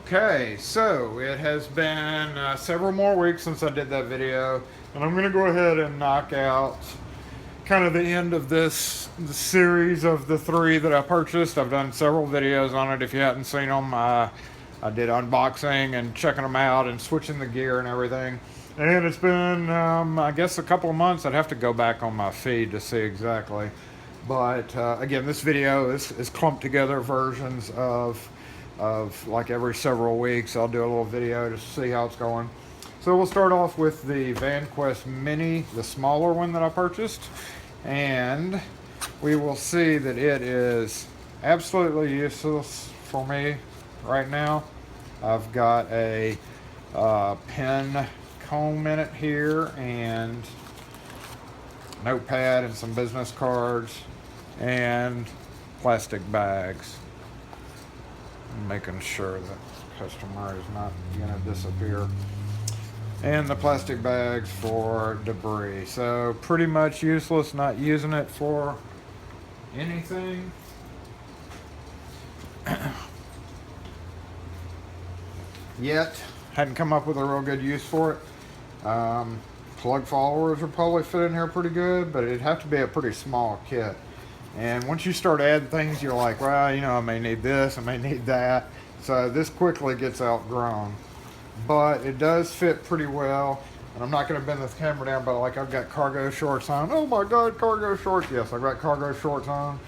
Okay, so it has been several more weeks since I did that video, and I'm going to go ahead and knock out kind of the end of the series of the three that I purchased. I've done several videos on it. If you hadn't seen them, I did unboxing and checking them out and switching the gear and everything. And it's been, I guess, a couple of months. I'd have to go back on my feed to see exactly. But again, this video is clumped together versions of like every several weeks. I'll do a little video to see how it's going. So we'll start off with the Vanquest Mini, the smaller one that I purchased. And we will see that it is absolutely useless for me right now. I've got a pen comb in it here, and notepad and some business cards and plastic bags. I'm making sure that the customer is not going to disappear. And the plastic bags for debris. So pretty much useless, not using it for anything. Yet, hadn't come up with a real good use for it. Plug followers would probably fit in here pretty good, but it'd have to be a pretty small kit. And once you start adding things, you're like, well, you know, I may need this, I may need that. So this quickly gets outgrown. But it does fit pretty well. And I'm not going to bend this camera down, but like I've got cargo shorts on. Oh my God, cargo shorts. Yes, I've got cargo shorts on.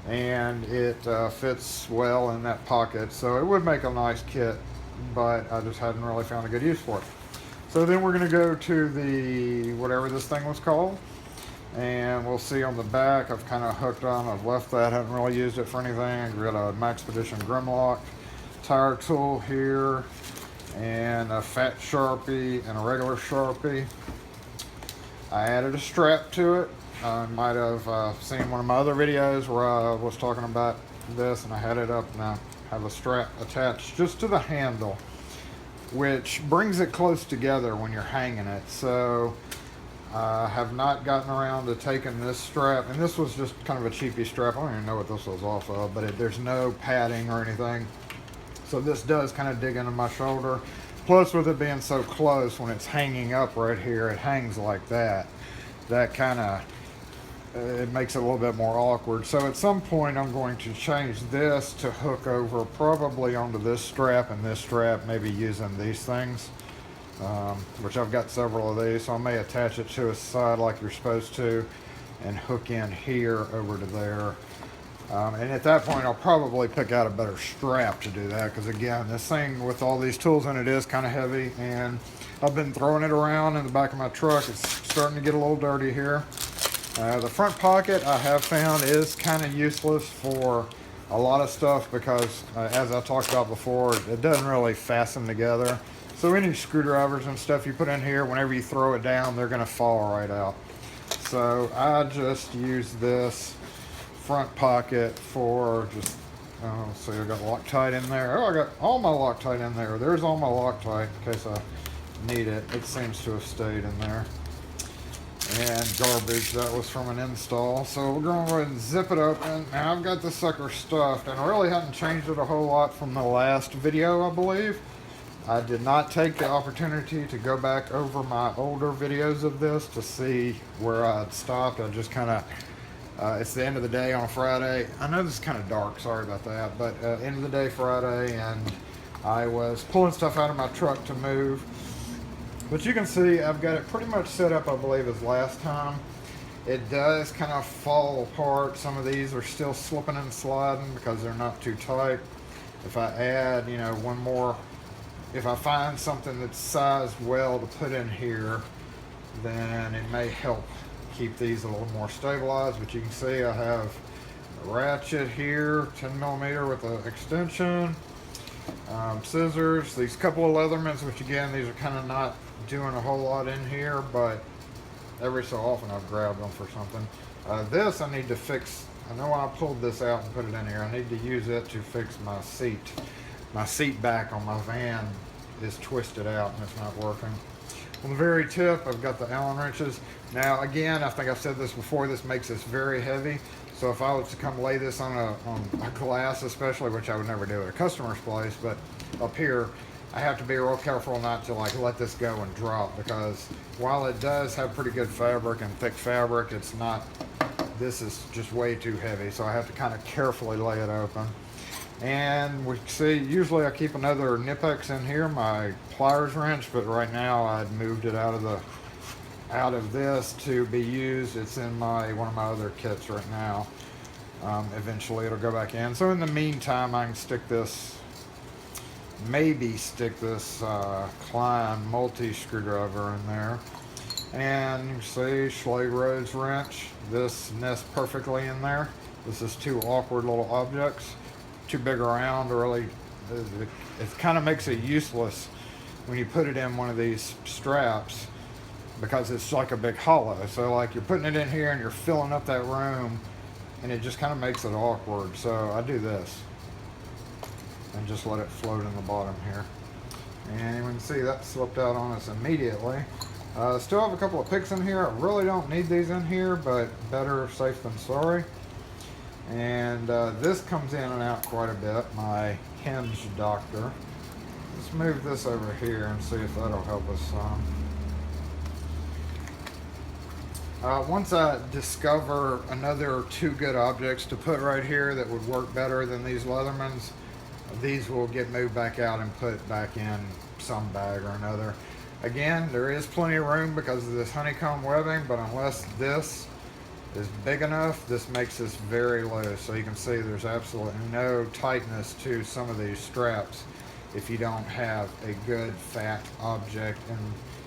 And it fits well in that pocket. So it would make a nice kit, but I just hadn't really found a good use for it. So then we're going to go to the, whatever this thing was called. And we'll see on the back, I've kind of hooked on, I've left that, haven't really used it for anything. I've got a Maxpedition Grimlock tire tool here, and a fat Sharpie and a regular Sharpie. I added a strap to it. I might have seen one of my other videos where I was talking about this, and I had it up, and I have a strap attached just to the handle, which brings it close together when you're hanging it. So I have not gotten around to taking this strap, and this was just kind of a cheapy strap. I don't even know what this was off of, but there's no padding or anything. So this does kind of dig into my shoulder. Plus, with it being so close, when it's hanging up right here, it hangs like that. That kind of, it makes it a little bit more awkward. So at some point, I'm going to change this to hook over probably onto this strap and this strap, maybe using these things. Which I've got several of these, so I may attach it to a side like you're supposed to and hook in here over to there. And at that point, I'll probably pick out a better strap to do that, because again, this thing with all these tools in it is kind of heavy, and I've been throwing it around in the back of my truck. It's starting to get a little dirty here. The front pocket, I have found, is kind of useless for a lot of stuff because, as I talked about before, it doesn't really fasten together. So any screwdrivers and stuff you put in here, whenever you throw it down, they're going to fall right out. So I just use this front pocket for just, so I got Loctite in there. Oh, I got all my Loctite in there. There's all my Loctite in case I need it. It seems to have stayed in there. And garbage, that was from an install. So we're going to go ahead and zip it open. Now I've got the sucker stuffed, and I really hadn't changed it a whole lot from the last video, I believe. I did not take the opportunity to go back over my older videos of this to see where I'd stopped. I just kind of, it's the end of the day on a Friday. I know this is kind of dark, sorry about that, but end of the day Friday, and I was pulling stuff out of my truck to move. But you can see I've got it pretty much set up, I believe, as last time. It does kind of fall apart. Some of these are still slipping and sliding because they're not too tight. If I add, you know, one more, if I find something that's sized well to put in here, then it may help keep these a little more stabilized. But you can see I have a ratchet here, 10 millimeter with an extension, scissors, these couple of Leathermans, which again, these are kind of not doing a whole lot in here, but every so often I've grabbed them for something. This I need to fix. I know I pulled this out and put it in here. I need to use it to fix my seat. My seat back on my van is twisted out and it's not working. On the very tip, I've got the Allen wrenches. Now again, I think I've said this before, this makes this very heavy. So if I was to come lay this on a glass especially, which I would never do at a customer's place, but up here, I have to be real careful not to like let this go and drop, because while it does have pretty good fabric and thick fabric, it's not, this is just way too heavy. So I have to kind of carefully lay it open. And we see, usually I keep another Nipex in here, my pliers wrench, but right now I'd moved it out of this to be used. It's in one of my other kits right now. Eventually it'll go back in. So in the meantime, I can maybe stick this Klein multi screwdriver in there. And you can see Schlage Rhodes wrench. This nests perfectly in there. This is two awkward little objects. Too big around, really. It kind of makes it useless when you put it in one of these straps, because it's like a big hollow. So like you're putting it in here and you're filling up that room, and it just kind of makes it awkward. So I do this and just let it float in the bottom here. And you can see that slipped out on us immediately. Still have a couple of picks in here. I really don't need these in here, but better safe than sorry. And this comes in and out quite a bit, my hinge doctor. Let's move this over here and see if that'll help us some. Once I discover another two good objects to put right here that would work better than these Leathermans, these will get moved back out and put back in some bag or another. Again, there is plenty of room because of this honeycomb webbing, but unless this is big enough, this makes this very loose. So you can see there's absolutely no tightness to some of these straps if you don't have a good fat object.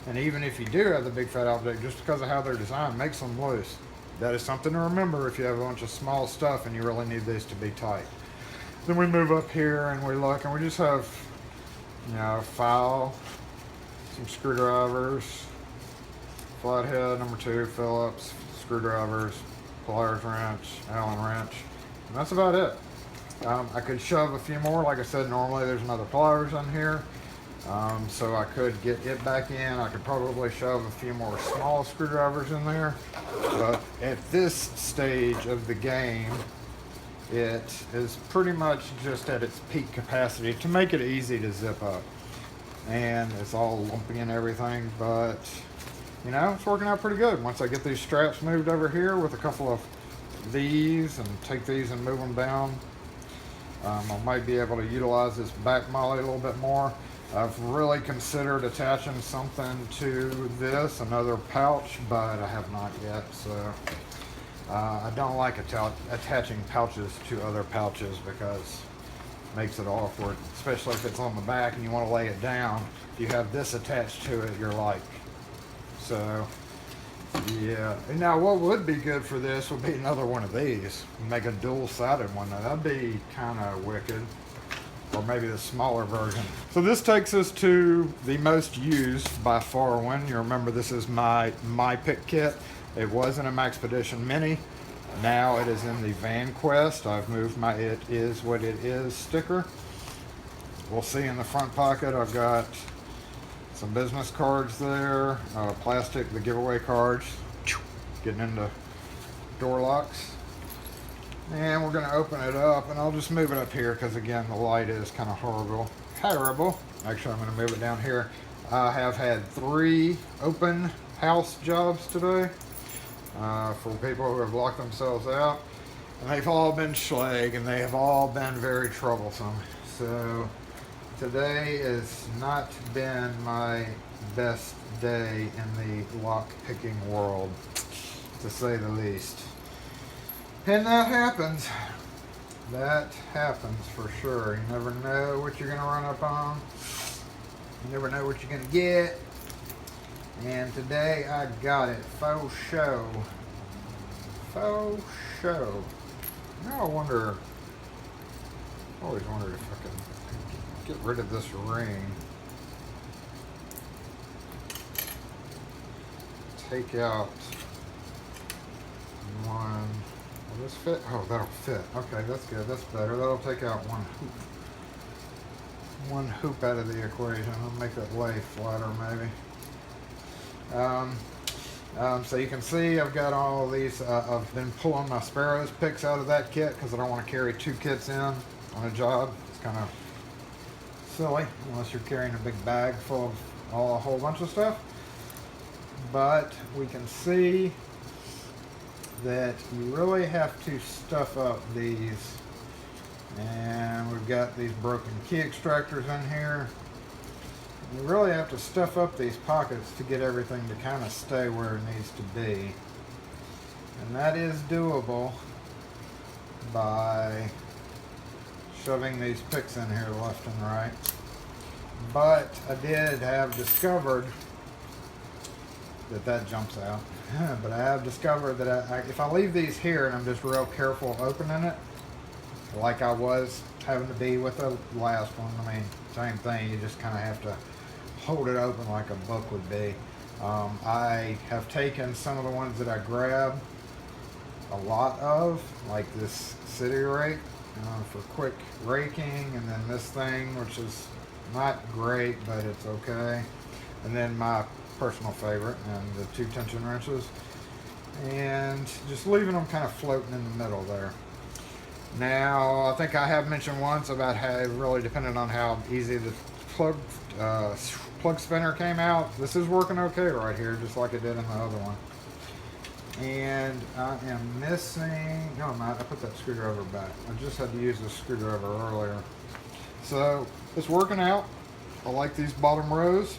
And even if you do have the big fat object, just because of how they're designed, makes them loose. That is something to remember if you have a bunch of small stuff and you really need these to be tight. Then we move up here and we look, and we just have, you know, file, some screwdrivers, flathead number 2, Phillips, screwdrivers, pliers wrench, Allen wrench, and that's about it. I could shove a few more. Like I said, normally there's another pliers on here, so I could get it back in. I could probably shove a few more small screwdrivers in there, but at this stage of the game, it is pretty much just at its peak capacity to make it easy to zip up. And it's all lumpy and everything, but you know, it's working out pretty good. Once I get these straps moved over here with a couple of these and take these and move them down, I might be able to utilize this back molly a little bit more. I've really considered attaching something to this, another pouch, but I have not yet. So I don't like attaching pouches to other pouches because it makes it awkward, especially if it's on the back and you want to lay it down. If you have this attached to it, you're like, so yeah. And now what would be good for this would be another one of these. Make a dual-sided one. Now that'd be kind of wicked. Or maybe the smaller version. So this takes us to the most used by far one. You remember this is my pick kit. It was in a Maxpedition Mini. Now it is in the Vanquest. I've moved my "It Is What It Is" sticker. We'll see in the front pocket I've got some business cards there, plastic, the giveaway cards, getting into door locks. And we're going to open it up, and I'll just move it up here because again the light is kind of horrible. Actually, I'm going to move it down here. I have had 3 open house jobs today for people who have locked themselves out, and they've all been Schlage, and they have all been very troublesome. So today has not been my best day in the lock picking world, to say the least. And that happens. That happens for sure. You never know what you're going to run up on. You never know what you're going to get. And today I got it. Faux show. Faux show. Now I wonder, I always wondered if I can get rid of this ring. Take out one. Will this fit? Oh, that'll fit. Okay, that's good. That's better. That'll take out one hoop. One hoop out of the equation. I'll make that lay flatter, maybe. So you can see I've got all these, I've been pulling my Sparrows picks out of that kit because I don't want to carry 2 kits in on a job. It's kind of silly unless you're carrying a big bag full of a whole bunch of stuff. But we can see that you really have to stuff up these. And we've got these broken key extractors in here. You really have to stuff up these pockets to get everything to kind of stay where it needs to be. And that is doable by shoving these picks in here left and right. But I did have discovered that jumps out. But I have discovered that if I leave these here and I'm just real careful opening it, like I was having to be with the last one, I mean, same thing, you just kind of have to hold it open like a book would be. I have taken some of the ones that I grabbed a lot of, like this city rake for quick raking, and then this thing, which is not great, but it's okay. And then my personal favorite, and the 2 tension wrenches, and just leaving them kind of floating in the middle there. Now, I think I have mentioned once about how it really depended on how easy the plug spinner came out. This is working okay right here, just like it did in the other one. And I am missing, no I'm not, I put that screwdriver back. I just had to use this screwdriver earlier. So, it's working out. I like these bottom rows.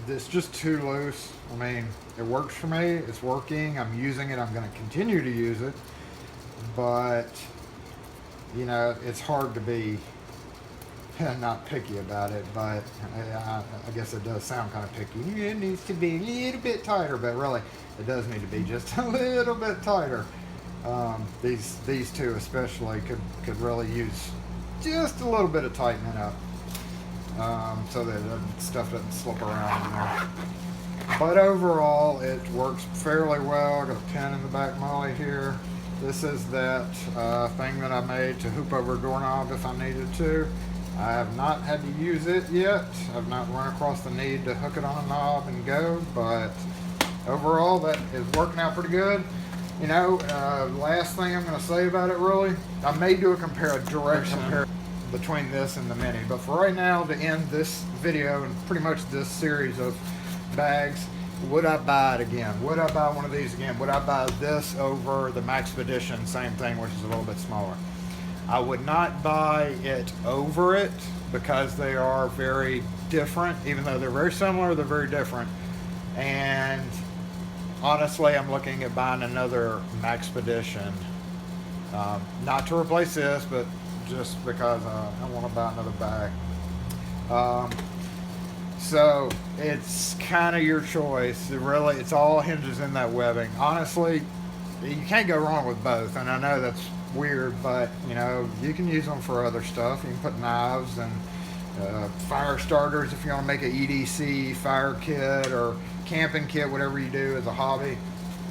It's just too loose. I mean, it works for me. It's working. I'm using it. I'm going to continue to use it. But, you know, it's hard to be not picky about it. But I guess it does sound kind of picky. It needs to be a little bit tighter. But really, it does need to be just a little bit tighter. These 2 especially could really use just a little bit of tightening up. So that stuff doesn't slip around in there. But overall, it works fairly well. I got a pin in the back molly here. This is that thing that I made to hoop over a doorknob if I needed to. I have not had to use it yet. I've not run across the need to hook it on a knob and go, but overall, that is working out pretty good. You know, last thing I'm going to say about it really, I may do a direct comparison between this and the Mini, but for right now, to end this video and pretty much this series of bags, would I buy it again? Would I buy one of these again? Would I buy this over the Maxpedition, same thing, which is a little bit smaller? I would not buy it over it because they are very different. Even though they're very similar, they're very different. And honestly, I'm looking at buying another Maxpedition, not to replace this, but just because I want to buy another bag. So it's kind of your choice. It's all hinges in that webbing. Honestly, you can't go wrong with both. And I know that's weird, but you know, you can use them for other stuff. You can put knives and fire starters if you want to make an EDC fire kit or camping kit, whatever you do as a hobby.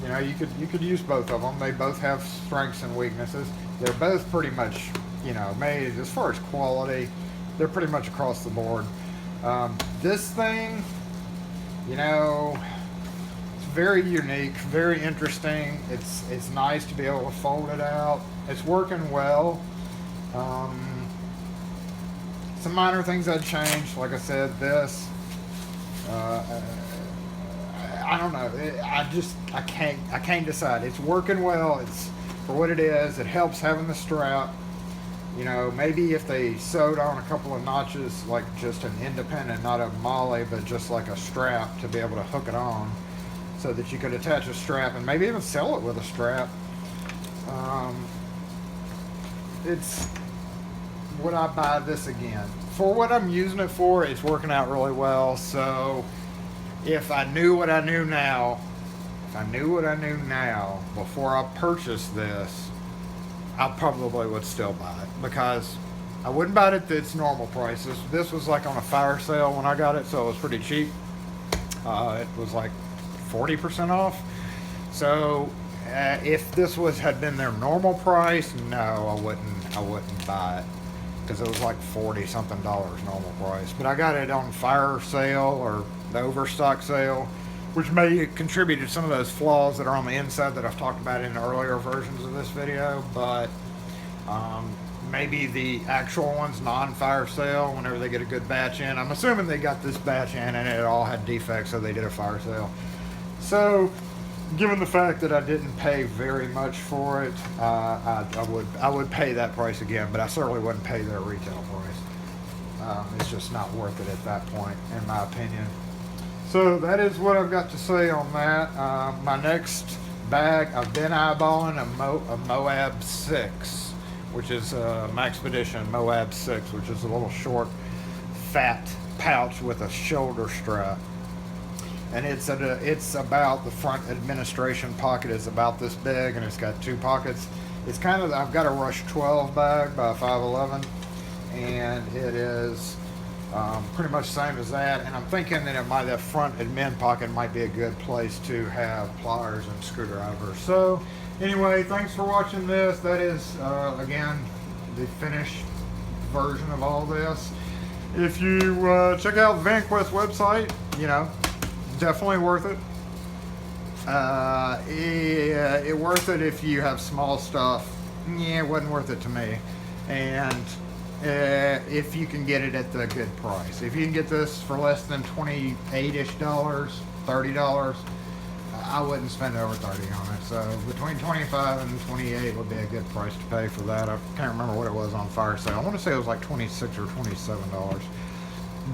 You know, you could use both of them. They both have strengths and weaknesses. They're both pretty much, you know, made as far as quality, they're pretty much across the board. This thing, you know, it's very unique, very interesting. It's nice to be able to fold it out. It's working well. Some minor things I'd change, like I said, this. I don't know. I can't decide. It's working well. It's for what it is. It helps having the strap. You know, maybe if they sewed on a couple of notches, like just an independent, not a molly, but just like a strap to be able to hook it on, so that you could attach a strap and maybe even sell it with a strap. Would I buy this again? For what I'm using it for, it's working out really well. So if I knew what I knew now, before I purchased this, I probably would still buy it, because I wouldn't buy it at its normal prices. This was like on a fire sale when I got it, so it was pretty cheap. It was like 40% off. So if this had been their normal price, no, I wouldn't buy it, because it was like $40 something normal price. But I got it on fire sale, or the overstock sale, which may contribute to some of those flaws that are on the inside that I've talked about in earlier versions of this video. But maybe the actual ones non-fire sale, whenever they get a good batch in. I'm assuming they got this batch in and it all had defects, so they did a fire sale. So given the fact that I didn't pay very much for it, I would pay that price again, but I certainly wouldn't pay their retail price. It's just not worth it at that point, in my opinion. So that is what I've got to say on that. My next bag, I've been eyeballing a Moab 6, which is my Expedition Moab 6, which is a little short, fat pouch with a shoulder strap. And it's about, the front administration pocket is about this big, and it's got 2 pockets. It's kind of, I've got a Rush 12 bag by 511, and it is pretty much the same as that. And I'm thinking that that front admin pocket might be a good place to have pliers and screwdrivers. So anyway, thanks for watching this. That is, again, the finished version of all this. If you check out the Vanquest website, you know, definitely worth it. It worth it if you have small stuff. Yeah, it wasn't worth it to me. And if you can get it at the good price. If you can get this for less than $28-ish, $30, I wouldn't spend over $30 on it. So between $25 and $28 would be a good price to pay for that. I can't remember what it was on fire sale. I want to say it was like $26 or $27.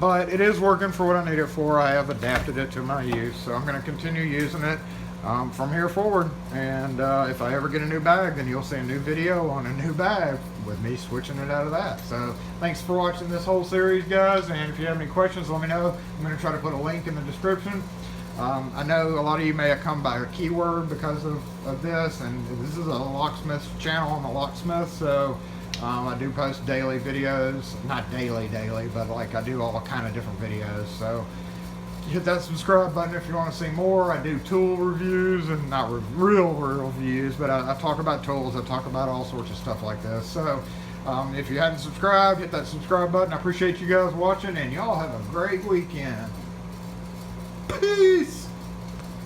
But it is working for what I need it for. I have adapted it to my use, so I'm going to continue using it from here forward. And if I ever get a new bag, then you'll see a new video on a new bag with me switching it out of that. So thanks for watching this whole series, guys. And if you have any questions, let me know. I'm going to try to put a link in the description. I know a lot of you may have come by a keyword because of this, and this is a locksmith channel. I'm a locksmith, so I do post daily videos, not daily, but like I do all kind of different videos. So hit that subscribe button if you want to see more. I do tool reviews, and not real reviews, but I talk about tools. I talk about all sorts of stuff like this. So if you haven't subscribed, hit that subscribe button. I appreciate you guys watching, and y'all have a great weekend. Peace!